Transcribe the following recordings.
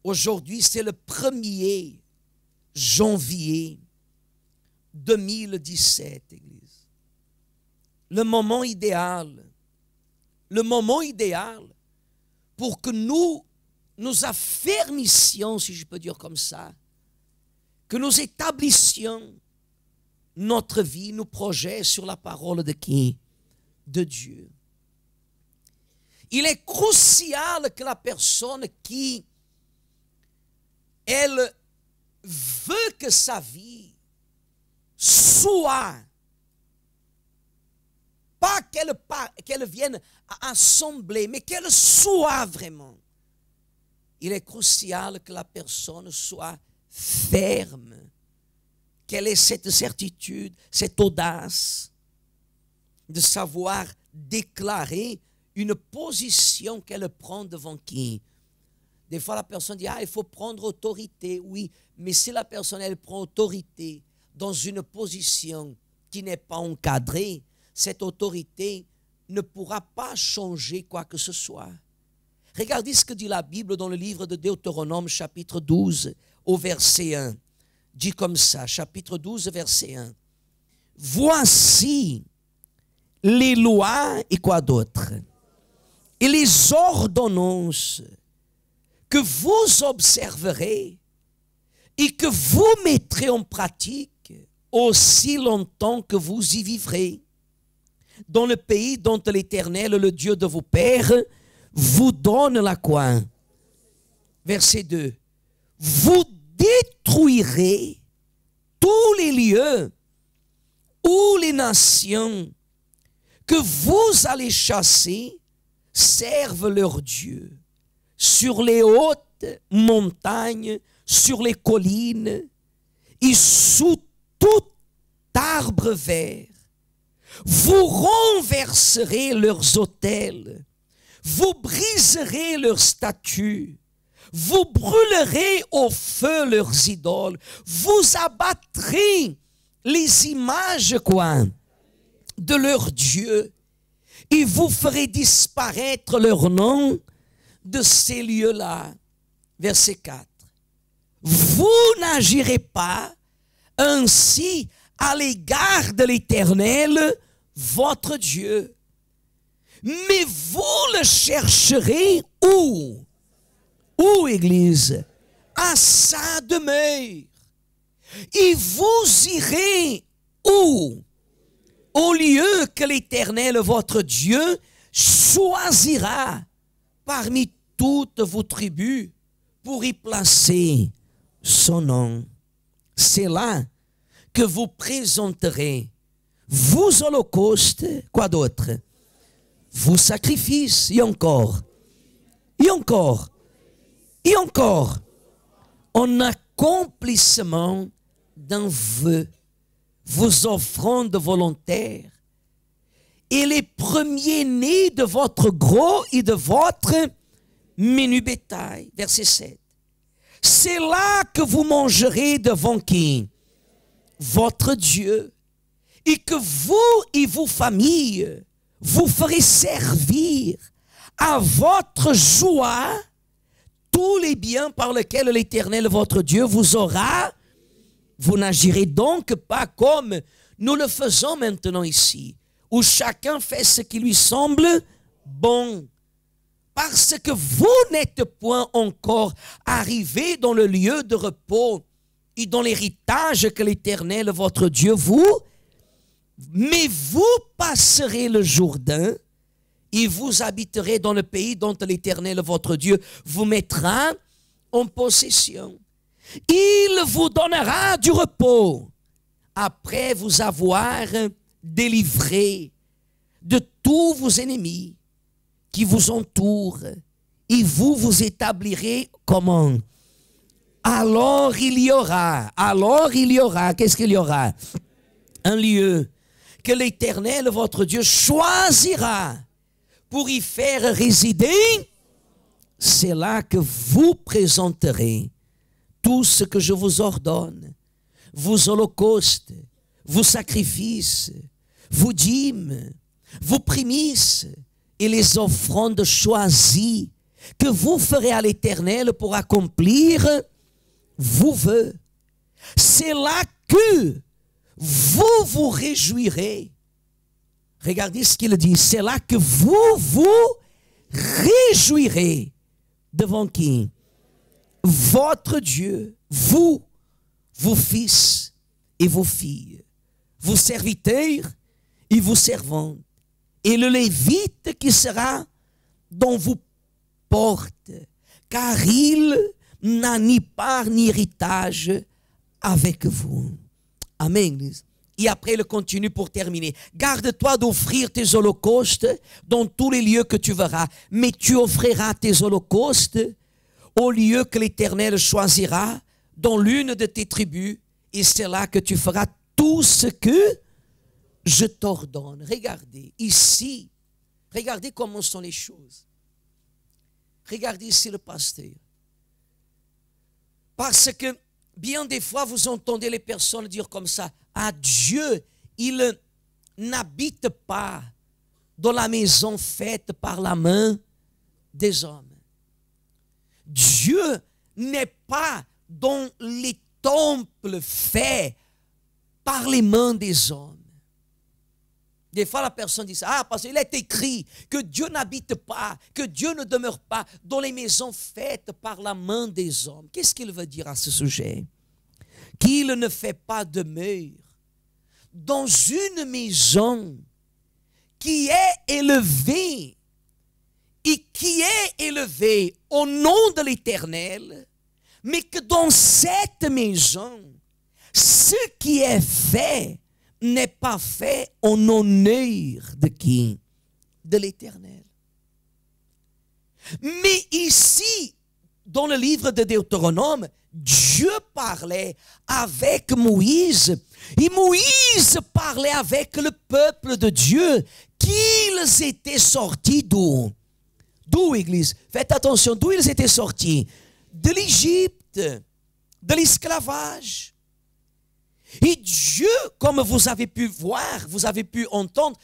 Aujourd'hui, c'est le 1er janvier 2017, Église. Le moment idéal pour que nous affermissions, si je peux dire comme ça, que nous établissions notre vie, nos projets sur la parole de qui? De Dieu. Il est crucial que la personne qui, elle veut que sa vie soit, pas qu'elle vienne à assembler, mais qu'elle soit vraiment. Il est crucial que la personne soit ferme, qu'elle ait cette certitude, cette audace de savoir déclarer une position qu'elle prend devant qui? Des fois, la personne dit, il faut prendre autorité. Oui, mais si la personne, elle prend autorité dans une position qui n'est pas encadrée, cette autorité ne pourra pas changer quoi que ce soit. Regardez ce que dit la Bible dans le livre de Deutéronome, chapitre 12, au verset 1. Dit comme ça, chapitre 12, verset 1. Voici les lois et quoi d'autre? Et les ordonnances que vous observerez et que vous mettrez en pratique aussi longtemps que vous y vivrez, dans le pays dont l'Éternel, le Dieu de vos pères, vous donne la quoi? Verset 2. Vous détruirez tous les lieux où les nations que vous allez chasser servent leur Dieu, sur les hautes montagnes, sur les collines et sous tout arbre vert. Vous renverserez leurs autels, vous briserez leurs statues, vous brûlerez au feu leurs idoles, vous abattrez les images quoi? De leurs dieux, et vous ferez disparaître leur nom de ces lieux-là. Verset 4. Vous n'agirez pas ainsi à l'égard de l'Éternel, votre Dieu, mais vous le chercherez où? Où, Église? À sa demeure. Et vous irez où? Au lieu que l'Éternel, votre Dieu, choisira parmi toutes vos tribus pour y placer son nom. C'est là que vous présenterez vos holocaustes, quoi d'autre? Vos sacrifices, et encore, en accomplissement d'un vœu, vos offrandes volontaires et les premiers-nés de votre gros et de votre menu bétail. Verset 7. C'est là que vous mangerez devant qui? Votre Dieu, et que vous et vos familles vous ferez servir à votre joie tous les biens par lesquels l'Éternel votre Dieu vous aura. Vous n'agirez donc pas comme nous le faisons maintenant ici, où chacun fait ce qui lui semble bon, parce que vous n'êtes point encore arrivés dans le lieu de repos et dans l'héritage que l'Éternel votre Dieu vous, mais vous passerez le Jourdain et vous habiterez dans le pays dont l'Éternel votre Dieu vous mettra en possession. Il vous donnera du repos après vous avoir délivré de tous vos ennemis qui vous entourent, et vous vous établirez comment? Alors il y aura, qu'est-ce qu'il y aura? Un lieu que l'Éternel votre Dieu choisira pour y faire résider. C'est là que vous présenterez tout ce que je vous ordonne, vos holocaustes, vos sacrifices, vos dîmes, vos prémices et les offrandes choisies que vous ferez à l'Éternel pour accomplir vos vœux. C'est là que vous vous réjouirez. Regardez ce qu'il dit. C'est là que vous vous réjouirez. Devant qui? Votre Dieu, vous, vos fils et vos filles, vos serviteurs et vos servantes, et le Lévite qui sera dans vos portes, car il n'a ni part ni héritage avec vous. Amen. Et après, il continue pour terminer. Garde-toi d'offrir tes holocaustes dans tous les lieux que tu verras, mais tu offriras tes holocaustes au lieu que l'Éternel choisira dans l'une de tes tribus, et c'est là que tu feras tout ce que je t'ordonne. Regardez ici, regardez comment sont les choses. Regardez ici le pasteur. Parce que bien des fois, vous entendez les personnes dire comme ça, ah, Dieu, il n'habite pas dans la maison faite par la main des hommes. Dieu n'est pas dans les temples faits par les mains des hommes. Des fois, la personne dit ça, ah, parce qu'il est écrit que Dieu n'habite pas, que Dieu ne demeure pas dans les maisons faites par la main des hommes. Qu'est-ce qu'il veut dire à ce sujet? Qu'il ne fait pas demeure dans une maison qui est élevée et qui est élevée au nom de l'Éternel, mais que dans cette maison, ce qui est fait n'est pas fait en honneur de qui? De l'Éternel. Mais ici, dans le livre de Deutéronome, Dieu parlait avec Moïse. Et Moïse parlait avec le peuple de Dieu qu'ils étaient sortis d'où? D'où, Église? Faites attention, d'où ils étaient sortis? De l'Égypte, de l'esclavage. Et Dieu, comme vous avez pu voir, vous avez pu entendre,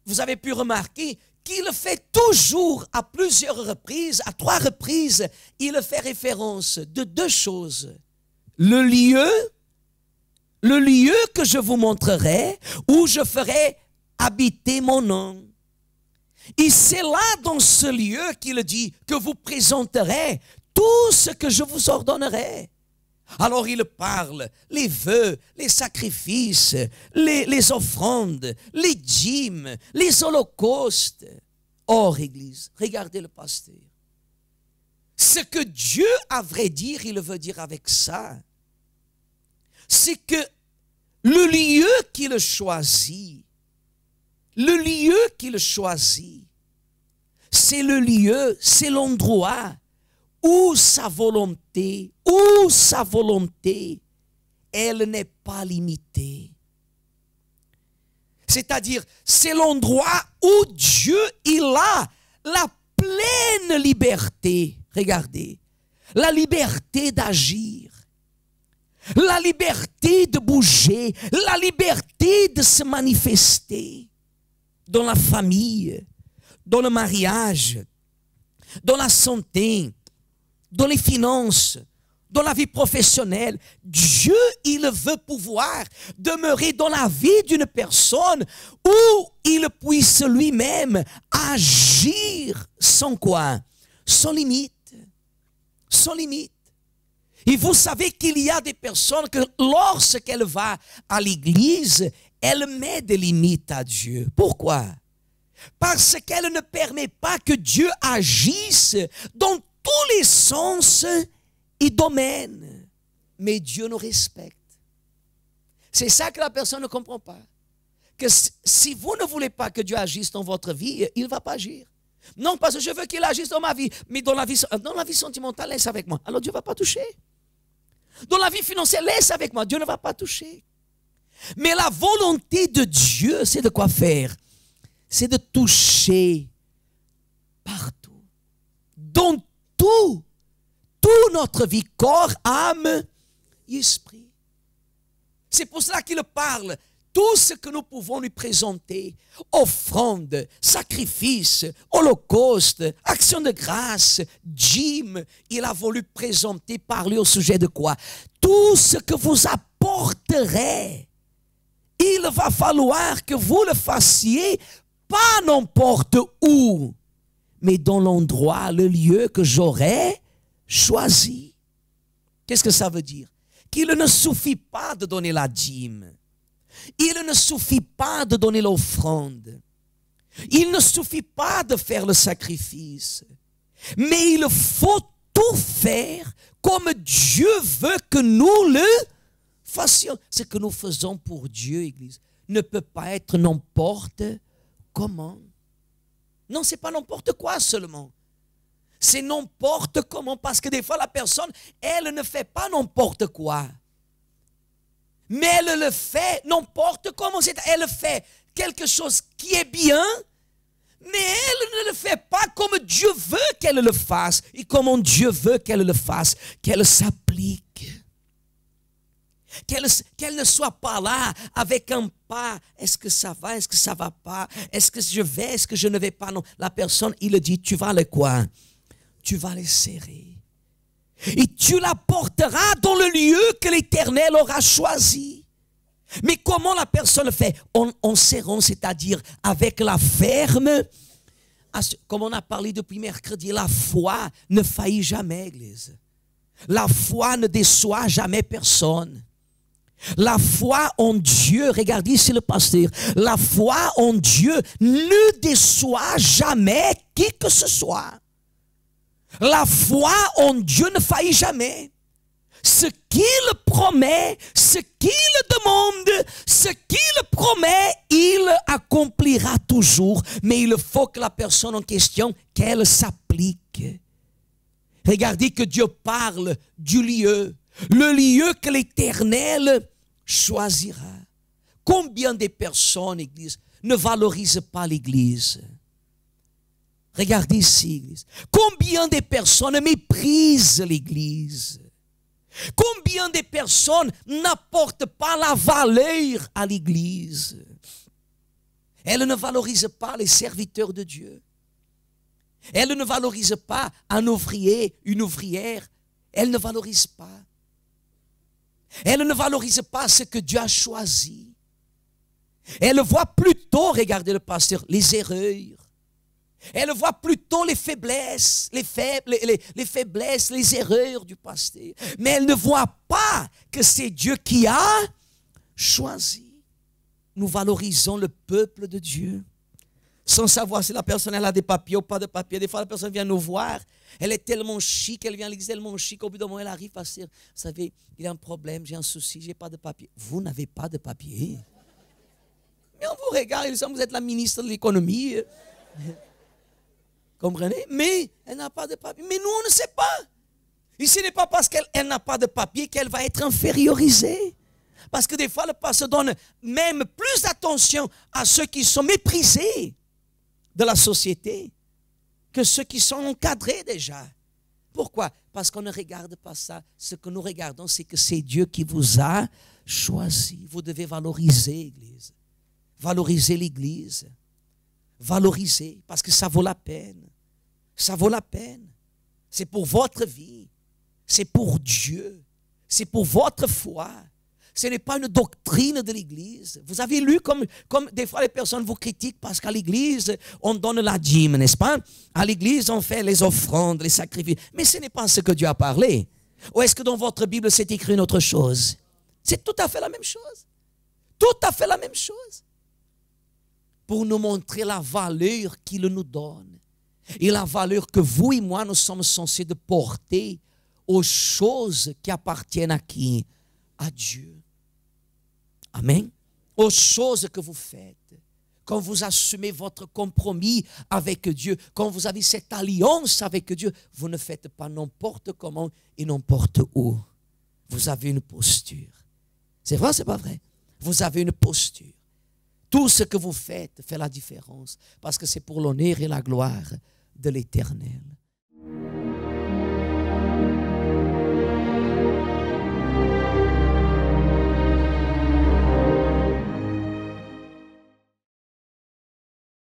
vous avez pu remarquer qu'il fait toujours à plusieurs reprises, à 3 reprises, il fait référence de 2 choses. Le lieu que je vous montrerai, où je ferai habiter mon nom. Et c'est là, dans ce lieu, qu'il dit que vous présenterez tout ce que je vous ordonnerai. Alors il parle, les vœux, les sacrifices, les offrandes, les dîmes, les holocaustes. Or, Église, regardez le pasteur. Ce que Dieu, à vrai dire, il veut dire avec ça, c'est que le lieu qu'il choisit, c'est le lieu, c'est l'endroit où sa volonté, elle n'est pas limitée. C'est-à-dire, c'est l'endroit où Dieu, il a la pleine liberté. Regardez, la liberté d'agir, la liberté de bouger, la liberté de se manifester dans la famille, dans le mariage, dans la santé, dans les finances, dans la vie professionnelle. Dieu, il veut pouvoir demeurer dans la vie d'une personne où il puisse lui-même agir sans quoi? Sans limite. Sans limite. Et vous savez qu'il y a des personnes que lorsqu'elles vont à l'église, elles mettent des limites à Dieu. Pourquoi? Parce qu'elle ne permet pas que Dieu agisse dans tous les sens et domaines. Mais Dieu nous respecte. C'est ça que la personne ne comprend pas. Que si vous ne voulez pas que Dieu agisse dans votre vie, il ne va pas agir. Non, parce que je veux qu'il agisse dans ma vie. Mais dans la vie sentimentale, laisse avec moi. Alors Dieu ne va pas toucher. Dans la vie financière, laisse avec moi. Dieu ne va pas toucher. Mais la volonté de Dieu, c'est de quoi faire? C'est de toucher partout. Dans tout notre vie, corps, âme et esprit. C'est pour cela qu'il parle tout ce que nous pouvons lui présenter, offrande, sacrifice, holocauste, action de grâce, dîme, il a voulu présenter par lui au sujet de quoi? Tout ce que vous apporterez, il va falloir que vous le fassiez, pas n'importe où, mais dans l'endroit, le lieu que j'aurai choisi. Qu'est-ce que ça veut dire? Qu'il ne suffit pas de donner la dîme. Il ne suffit pas de donner l'offrande. Il ne suffit pas de faire le sacrifice. Mais il faut tout faire comme Dieu veut que nous le fassions. Ce que nous faisons pour Dieu, Église, ne peut pas être n'importe comment. Non, ce n'est pas n'importe quoi seulement. C'est n'importe comment, parce que des fois la personne, elle ne fait pas n'importe quoi. Mais elle le fait n'importe comment. Elle fait quelque chose qui est bien, mais elle ne le fait pas comme Dieu veut qu'elle le fasse. Et comment Dieu veut qu'elle le fasse, qu'elle s'applique. Qu'elle ne soit pas là avec un pas. Est-ce que ça va? Est-ce que ça ne va pas? Est-ce que je vais? Est-ce que je ne vais pas? Non. La personne, il dit, tu vas le quoi? Tu vas les serrer. Et tu la porteras dans le lieu que l'Éternel aura choisi. Mais comment la personne le fait? En serrant, c'est-à-dire avec la ferme. Comme on a parlé depuis mercredi, la foi ne faillit jamais, Église. La foi ne déçoit jamais personne. La foi en Dieu, regardez ici le pasteur, la foi en Dieu ne déçoit jamais qui que ce soit. La foi en Dieu ne faillit jamais. Ce qu'il promet, ce qu'il demande, ce qu'il promet, il accomplira toujours. Mais il faut que la personne en question, qu'elle s'applique. Regardez que Dieu parle du lieu. Le lieu que l'Éternel choisira. Combien de personnes, Église, ne valorisent pas l'Église? Regardez ici, Église. Combien de personnes méprisent l'Église? Combien de personnes n'apportent pas la valeur à l'Église? Elles ne valorisent pas les serviteurs de Dieu. Elles ne valorisent pas un ouvrier, une ouvrière. Elles ne valorisent pas. Elles ne valorisent pas ce que Dieu a choisi. Elles voient plutôt, regardez le pasteur, les erreurs. Elle voit plutôt les faiblesses, les faiblesses, les erreurs du pasteur. Mais elle ne voit pas que c'est Dieu qui a choisi. Nous valorisons le peuple de Dieu. Sans savoir si la personne elle a des papiers ou pas de papiers. Des fois, la personne vient nous voir. Elle est tellement chic, elle vient à l'église tellement chic. Au bout d'un moment, elle arrive, pasteur, vous savez, il y a un problème, j'ai un souci, j'ai pas de papier. Vous n'avez pas de papier. Mais on vous regarde, il semble que vous êtes la ministre de l'économie. Comprenez? Mais elle n'a pas de papier. Mais nous, on ne sait pas. Et ce n'est pas parce qu'elle n'a pas de papier qu'elle va être infériorisée. Parce que des fois, le pasteur donne même plus d'attention à ceux qui sont méprisés de la société que ceux qui sont encadrés déjà. Pourquoi? Parce qu'on ne regarde pas ça. Ce que nous regardons, c'est que c'est Dieu qui vous a choisi. Vous devez valoriser l'Église. Valoriser l'Église. Valoriser, parce que ça vaut la peine. Ça vaut la peine. C'est pour votre vie. C'est pour Dieu. C'est pour votre foi. Ce n'est pas une doctrine de l'Église. Vous avez lu comme des fois les personnes vous critiquent parce qu'à l'Église, on donne la dîme, n'est-ce pas? À l'Église, on fait les offrandes, les sacrifices. Mais ce n'est pas ce que Dieu a parlé. Ou est-ce que dans votre Bible, c'est écrit une autre chose? C'est tout à fait la même chose. Tout à fait la même chose. Pour nous montrer la valeur qu'il nous donne. Et la valeur que vous et moi, nous sommes censés de porter aux choses qui appartiennent à qui? À Dieu. Amen. Aux choses que vous faites. Quand vous assumez votre compromis avec Dieu, quand vous avez cette alliance avec Dieu, vous ne faites pas n'importe comment et n'importe où. Vous avez une posture. C'est vrai ou c'est pas vrai? Vous avez une posture. Tout ce que vous faites fait la différence parce que c'est pour l'honneur et la gloire de l'Éternel.